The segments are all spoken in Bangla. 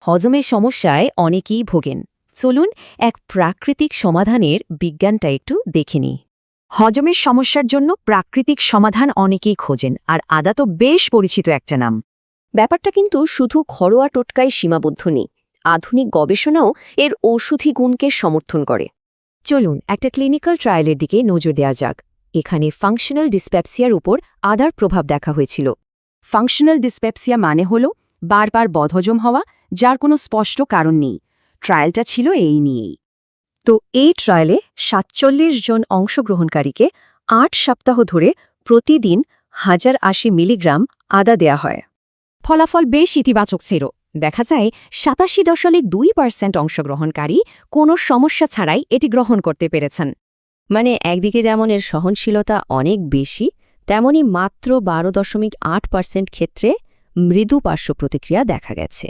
হজমের সমস্যায় অনেকেই ভোগেন। চলুন এক প্রাকৃতিক সমাধানের বিজ্ঞানটা একটু দেখে নিই। হজমের সমস্যার জন্য প্রাকৃতিক সমাধান অনেকেই খোঁজেন, আর আদা তো বেশ পরিচিত একটা নাম। ব্যাপারটা কিন্তু শুধু ঘরোয়া টোটকায় সীমাবদ্ধ নেই। আধুনিক গবেষণাও এর ঔষধি গুণকে সমর্থন করে। চলুন একটা ক্লিনিক্যাল ট্রায়ালের দিকে নজর দেওয়া যাক। এখানে ফাংশনাল ডিসপেপসিয়ার উপর আদার প্রভাব দেখা হয়েছিল। ফাংশনাল ডিসপেপসিয়া মানে হল বারবার বদহজম হওয়া, যার কোনো স্পষ্ট কারণ নেই। ট্রায়ালটা ছিল এই নিয়েই। তো এই ট্রায়ালে ৪৭ জন অংশগ্রহণকারীকে ৮ সপ্তাহ ধরে প্রতিদিন ১০৮০ মিলিগ্রাম আদা দেয়া হয়। ফলাফল বেশ ইতিবাচক ছিল। দেখা যায় ৮৭.২% অংশগ্রহণকারী কোনো সমস্যা ছাড়াই এটি গ্রহণ করতে পেরেছেন। মানে একদিকে যেমন এর সহনশীলতা অনেক বেশি, তেমনি মাত্র ১২.৮% ক্ষেত্রে মৃদু পার্শ্ব প্রতিক্রিয়া দেখা গেছে।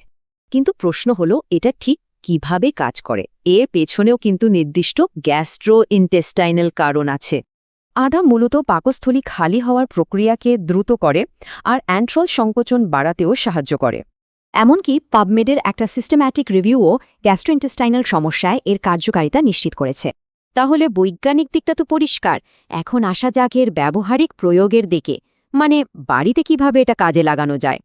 কিন্তু প্রশ্ন হলো, এটা ঠিক কিভাবে কাজ করে? এর পেছনেও কিন্তু নির্দিষ্ট গ্যাস্ট্রোইন্টেস্টাইনাল কারণ আছে। আদা মূলত পাকস্থলী খালি হওয়ার প্রক্রিয়াকে দ্রুত করে আর অ্যান্ট্রল সংকোচন বাড়াতেও সাহায্য করে। এমনকি পাবমেডের একটা সিস্টেম্যাটিক রিভিউও গ্যাস্ট্রোইন্টেস্টাইনাল সমস্যায় এর কার্যকারিতা নিশ্চিত করেছে। তাহলে বৈজ্ঞানিক দিকটা তো পরিষ্কার। এখন আসা যাক এর ব্যবহারিক প্রয়োগের দিকে, মানে বাড়িতে কিভাবে এটা কাজে লাগানো যায়।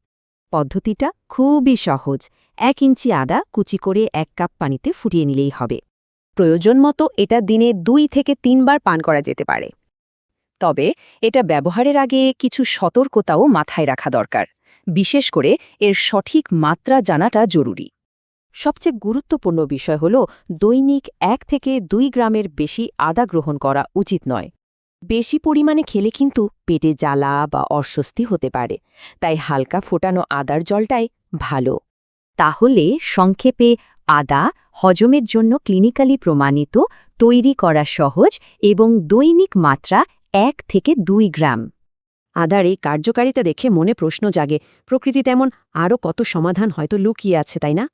পদ্ধতিটা খুবই সহজ। ১ ইঞ্চি আদা কুচি করে ১ কাপ পানিতে ফুটিয়ে নিলেই হবে। প্রয়োজন মতো এটা দিনে ২ থেকে ৩ বার পান করা যেতে পারে। তবে এটা ব্যবহারের আগে কিছু সতর্কতাও মাথায় রাখা দরকার। বিশেষ করে এর সঠিক মাত্রা জানাটা জরুরি। সবচেয়ে গুরুত্বপূর্ণ বিষয় হল, দৈনিক ১ থেকে ২ গ্রামের বেশি আদা গ্রহণ করা উচিত নয়। বেশি পরিমাণে খেলে কিন্তু পেটে জ্বালা বা অস্বস্তি হতে পারে, তাই হালকা ফোটানো আদার জলটাই ভালো। তাহলে সংক্ষেপে, আদা হজমের জন্য ক্লিনিক্যালি প্রমাণিত, তৈরি করা সহজ এবং দৈনিক মাত্রা ১ থেকে ২ গ্রাম। আদার এই কার্যকারিতা দেখে মনে প্রশ্ন জাগে, প্রকৃতি তেমন আরও কত সমাধান হয়তো লুকিয়ে আছে, তাই না?